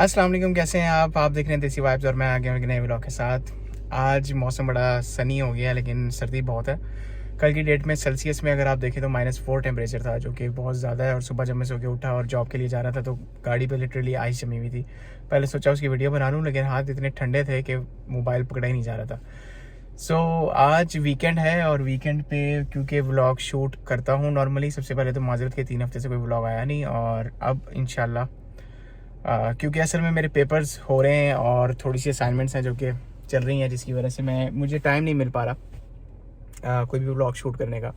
अस्सलाम वालेकुम, कैसे हैं आप देख रहे हैं देसी वाइब्स और मैं आ गया हूँ एक नए व्लॉग के साथ। आज मौसम बड़ा सनी हो गया लेकिन सर्दी बहुत है। कल की डेट में सेल्सियस में अगर आप देखें तो -4 टेम्परेचर था, जो कि बहुत ज़्यादा है। और सुबह जब मैं सो के उठा और जॉब के लिए जा रहा था तो गाड़ी पे लिटरली आइस जमी हुई थी। पहले सोचा उसकी वीडियो बना लूँ, लेकिन हाथ इतने ठंडे थे कि मोबाइल पकड़ा ही नहीं जा रहा था। सो आज वीकेंड है और वीकेंड पे क्योंकि व्लॉग शूट करता हूँ नॉर्मली, सबसे पहले तो माजरत के 3 हफ्ते से कोई व्लॉग आया नहीं, और अब इंशाल्लाह क्योंकि असल में मेरे पेपर्स हो रहे हैं और थोड़ी सी असाइनमेंट्स हैं जो कि चल रही हैं, जिसकी वजह से मुझे टाइम नहीं मिल पा रहा कोई भी व्लॉग शूट करने का।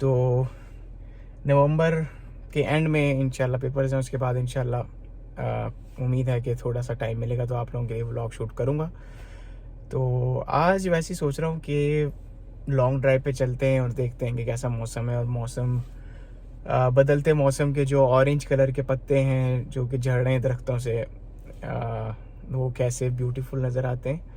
तो नवंबर के एंड में इंशाल्लाह पेपर्स हैं, उसके बाद इंशाल्लाह उम्मीद है कि थोड़ा सा टाइम मिलेगा तो आप लोगों के लिए व्लॉग शूट करूँगा। तो आज वैसे ही सोच रहा हूँ कि लॉन्ग ड्राइव पे चलते हैं और देखते हैं कि कैसा मौसम है। और मौसम बदलते मौसम के जो ऑरेंज कलर के पत्ते हैं जो कि झड़ रहे हैं दरख्तों से, वो कैसे ब्यूटीफुल नज़र आते हैं।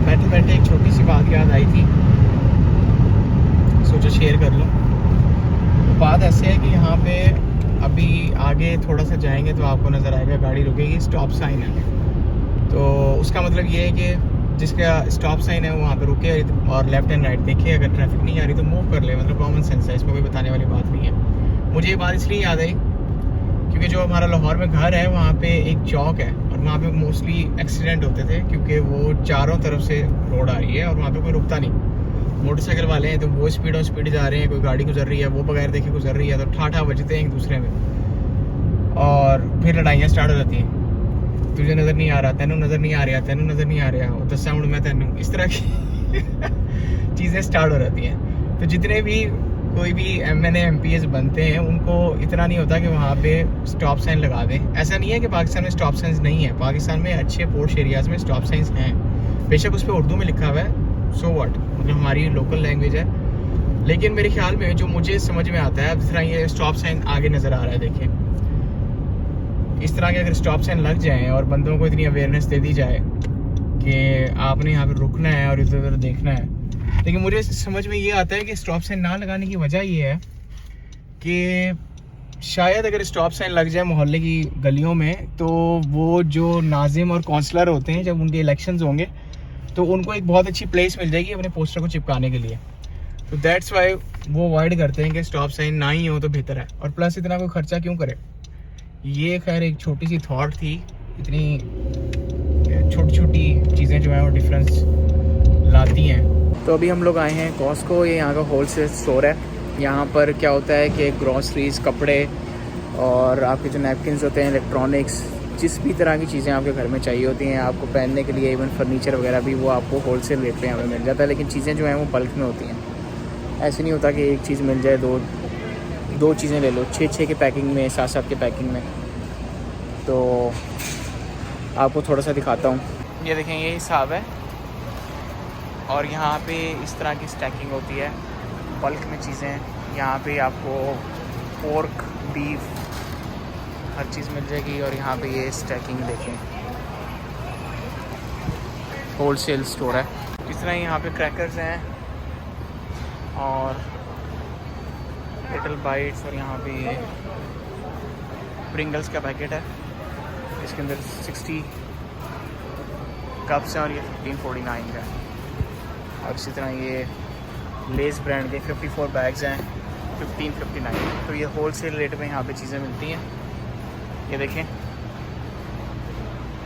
बैठे बैठे एक छोटी सी बात याद आई थी, सोचा शेयर कर लूँ। बात ऐसे है कि यहाँ पे अभी आगे थोड़ा सा जाएंगे तो आपको नज़र आएगा गाड़ी रुकेगी, स्टॉप साइन है। तो उसका मतलब ये है कि जिसका स्टॉप साइन है वहाँ पे रुके और लेफ्ट एंड राइट देखे। अगर ट्रैफिक नहीं आ रही तो मूव कर ले, मतलब कॉमन सेंस है, इसमें कोई बताने वाली बात नहीं है। मुझे ये बात इसलिए याद आई क्योंकि जो हमारा लाहौर में घर है वहाँ पे एक चौक है और वहाँ पे मोस्टली एक्सीडेंट होते थे क्योंकि वो चारों तरफ से रोड आ रही है और वहाँ पे कोई रुकता नहीं। मोटरसाइकिल वाले हैं तो वो स्पीड जा रहे हैं, कोई गाड़ी गुजर रही है वो बगैर देखे गुजर रही है, तो ठाठा बजते हैं एक दूसरे में और फिर लड़ाइयाँ स्टार्ट हो जाती हैं। तुझे नज़र नहीं आ रहा, तेनू नज़र नहीं आ रहा, तेनू नज़र नहीं आ रहा, वो दसा हूँ मैं तेनू, इस तरह की चीज़ें स्टार्ट हो जाती हैं। तो जितने भी कोई भी MNA MPs बनते हैं उनको इतना नहीं होता कि वहाँ पे स्टॉप साइन लगा दें। ऐसा नहीं है कि पाकिस्तान में स्टॉप साइंस नहीं है, पाकिस्तान में अच्छे पोर्श एरियाज़ में स्टॉप साइंस हैं, बेशक उस पर उर्दू में लिखा हुआ है, सो व्हाट, मतलब हमारी लोकल लैंग्वेज है। लेकिन मेरे ख्याल में जो मुझे समझ में आता है, जिस तरह ये स्टॉप साइन आगे नज़र आ रहा है, देखिए इस तरह के अगर स्टॉप साइन लग जाएँ और बंदों को इतनी अवेयरनेस दे दी जाए कि आपने यहाँ पर रुकना है और इधर उधर देखना है। लेकिन मुझे समझ में ये आता है कि स्टॉप साइन ना लगाने की वजह ये है कि शायद अगर स्टॉप साइन लग जाए मोहल्ले की गलियों में तो वो जो नाजिम और काउंसलर होते हैं जब उनके इलेक्शंस होंगे तो उनको एक बहुत अच्छी प्लेस मिल जाएगी अपने पोस्टर को चिपकाने के लिए। तो दैट्स वाई वो अवॉइड करते हैं कि स्टॉप साइन ना ही हो तो बेहतर है। और प्लस इतना कोई खर्चा क्यों करे। ये खैर एक छोटी सी थॉट थी। इतनी छोटी छोटी चीज़ें जो हैं वो डिफरेंस लाती हैं। तो अभी हम लोग आए हैं कॉस्को, ये यहाँ का होलसेल स्टोर है। यहाँ पर क्या होता है कि ग्रॉसरीज, कपड़े और आपके जो नैपकिन्स होते हैं, इलेक्ट्रॉनिक्स, जिस भी तरह की चीज़ें आपके घर में चाहिए होती हैं आपको पहनने के लिए, इवन फर्नीचर वगैरह भी, वो आपको होलसेल रेट पे हमें मिल जाता है। लेकिन चीज़ें जो हैं वो बल्क में होती हैं। ऐसे नहीं होता कि एक चीज़ मिल जाए, दो चीज़ें ले लो, 6 के पैकिंग में, 7 के पैकिंग में। तो आपको थोड़ा सा दिखाता हूँ, ये देखें, ये हिसाब है। और यहाँ पे इस तरह की स्टैकिंग होती है बल्क में चीज़ें। यहाँ पे आपको पोर्क, बीफ, हर चीज़ मिल जाएगी। और यहाँ पे ये स्टैकिंग देखें, होलसेल स्टोर है। इस तरह यहाँ पे क्रैकर्स हैं और लिटिल बाइट्स, और यहाँ पे ये प्रिंगल्स का पैकेट है, इसके अंदर 60 कप्स हैं और ये 1549 का है। और इसी तरह ये लेस ब्रांड के 54 बैग्स हैं, 1559। तो ये होल सेल रेट में यहाँ पे चीज़ें मिलती हैं। ये देखें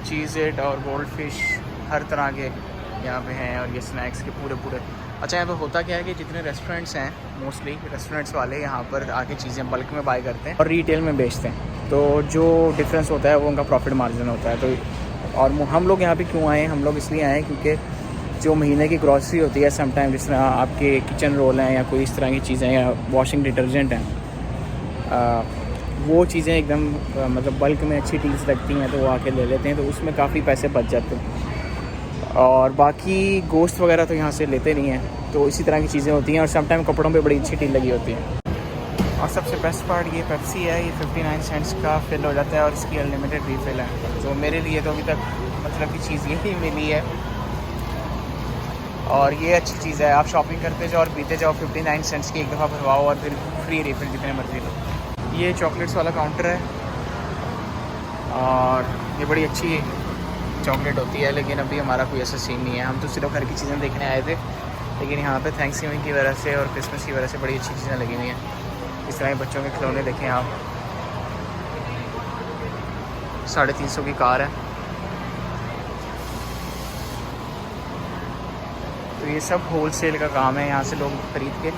चीज़ इट और गोल्ड फिश हर तरह के यहाँ पे हैं। और ये स्नैक्स के पूरे। अच्छा, यहाँ पे होता क्या है कि जितने रेस्टोरेंट्स हैं, मोस्टली रेस्टोरेंट्स वाले यहाँ पर आके चीज़ें बल्क में बाय करते हैं और रिटेल में बेचते हैं। तो जो डिफरेंस होता है वो उनका प्रॉफिट मार्जिन होता है। तो और हम लोग यहाँ पे क्यों आए? हम लोग इसलिए आए क्योंकि जो महीने की ग्रॉसरी होती है समटाइम, जिस तरह आपके किचन रोल हैं या कोई इस तरह की चीज़ें या वॉशिंग डिटर्जेंट हैं, वो चीज़ें एकदम मतलब बल्क में अच्छी डील्स लगती हैं तो वो आके ले लेते हैं। तो उसमें काफ़ी पैसे बच जाते हैं। और बाकी गोश्त वगैरह तो यहाँ से लेते नहीं हैं। तो इसी तरह की चीज़ें होती हैं और समटाइम कपड़ों पे बड़ी अच्छी डील लगी होती है। और सबसे बेस्ट पार्ट ये पेप्सी है, ये 59 सेंट्स का फिल हो जाता है और इसकी अनलिमिटेड रीफिल है। तो मेरे लिए तो अभी तक मतलब की चीज़ यही मिली है और ये अच्छी चीज़ है। आप शॉपिंग करते जाओ और पीते जाओ, 59 सेंट्स की एक दफ़ा भरवाओ और फिर फ्री रीफिल जितने मर्जी लो। ये चॉकलेट्स वाला काउंटर है और ये बड़ी अच्छी चॉकलेट होती है, लेकिन अभी हमारा कोई ऐसा सीन नहीं है। हम तो सिर्फ घर की चीज़ें देखने आए थे, लेकिन यहाँ पे थैंक्सगिविंग की वजह से और क्रिसमस की वजह से बड़ी अच्छी चीज़ें लगी हुई हैं। इस तरह के बच्चों के खिलौने देखें आप, 350 की कार है। तो ये सब होल सेल का काम है, यहाँ से लोग ख़रीद के।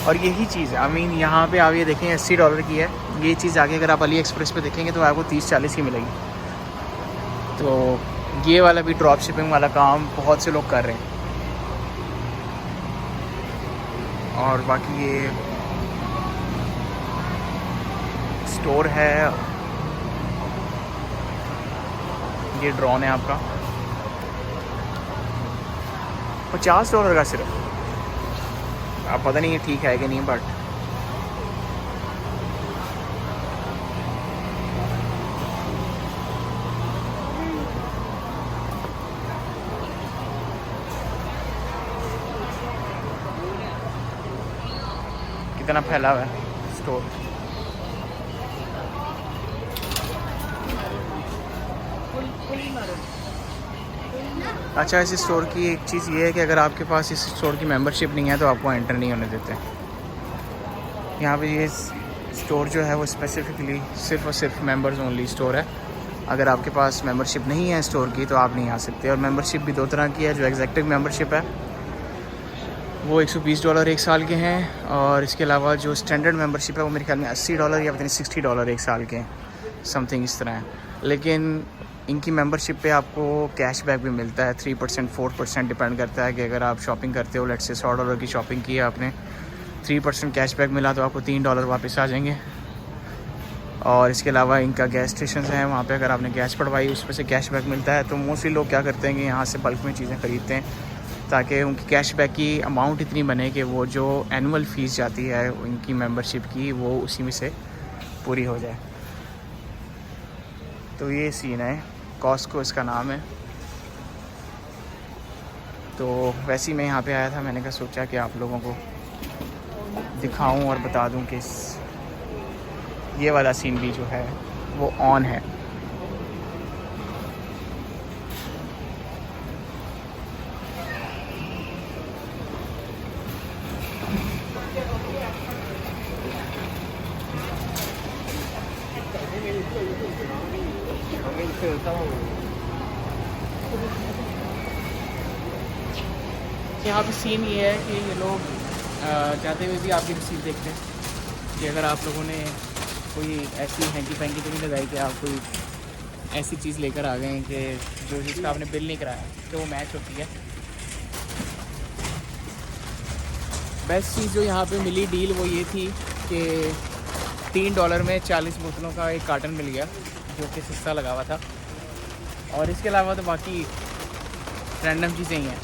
और यही चीज़ है, आई मीन यहाँ पे आप ये देखें $80 की है। ये चीज़ आगे अगर आप अली एक्सप्रेस पे देखेंगे तो आपको 30-40 की मिलेगी। तो ये वाला भी ड्रॉप शिपिंग वाला काम बहुत से लोग कर रहे हैं। और बाकी ये स्टोर है, ये ड्रोन है आपका $50 का सिर्फ। आप पता नहीं ये ठीक है कि नहीं, बट कितना फैला हुआ है स्टोर। अच्छा, इस स्टोर की एक चीज़ ये है कि अगर आपके पास इस स्टोर की मेंबरशिप नहीं है तो आपको एंटर नहीं होने देते। यहाँ पे ये स्टोर जो है वो स्पेसिफिकली सिर्फ और सिर्फ मेंबर्स ओनली स्टोर है। अगर आपके पास मेंबरशिप नहीं है स्टोर की तो आप नहीं आ सकते। और मेंबरशिप भी 2 तरह की है। जो एग्जैक्टिव मेंबरशिप है वो $120 एक साल के हैं, और इसके अलावा जो स्टैंडर्ड मेंबरशिप है वो मेरे ख्याल में $80 या पता नहीं $60 एक साल के हैं, समथिंग इस तरह है। लेकिन इनकी मेंबरशिप पे आपको कैशबैक भी मिलता है 3% 4% डिपेंड करता है कि अगर आप शॉपिंग करते हो, लेट्स से $100 की शॉपिंग की है आपने, 3% कैशबैक मिला तो आपको $3 वापस आ जाएंगे। और इसके अलावा इनका गैस स्टेशन है, वहाँ पे अगर आपने गैस पड़वाई उस पर से कैशबैक मिलता है। तो मोस्टली लोग क्या करते हैं कि यहाँ से बल्क में चीज़ें ख़रीदते हैं ताकि उनकी कैशबैक की अमाउंट इतनी बने कि वो जो एनुअल फ़ीस जाती है उनकी मेंबरशिप की वो उसी में से पूरी हो जाए। तो ये सीन है, कॉस्को इसका नाम है। तो वैसे ही मैं यहाँ पे आया था, मैंने कहा सोचा कि आप लोगों को दिखाऊं और बता दूं कि ये वाला सीन भी जो है वो ऑन है। यहाँ पे सीन ये है कि ये लोग जाते हुए भी आपकी रसीद देखते हैं कि अगर आप लोगों ने कोई ऐसी हैंकी पैंकी तो नहीं लगाई कि आप कोई ऐसी चीज़ लेकर आ गए कि जो जिसका आपने बिल नहीं कराया, तो वो मैच होती है। बेस्ट चीज़ जो यहाँ पे मिली डील वो ये थी कि $3 में 40 बोतलों का एक कार्टन मिल गया, जो कि सस्ता लगा हुआ था। और इसके अलावा तो बाकी रैंडम चीज़ें ही हैं।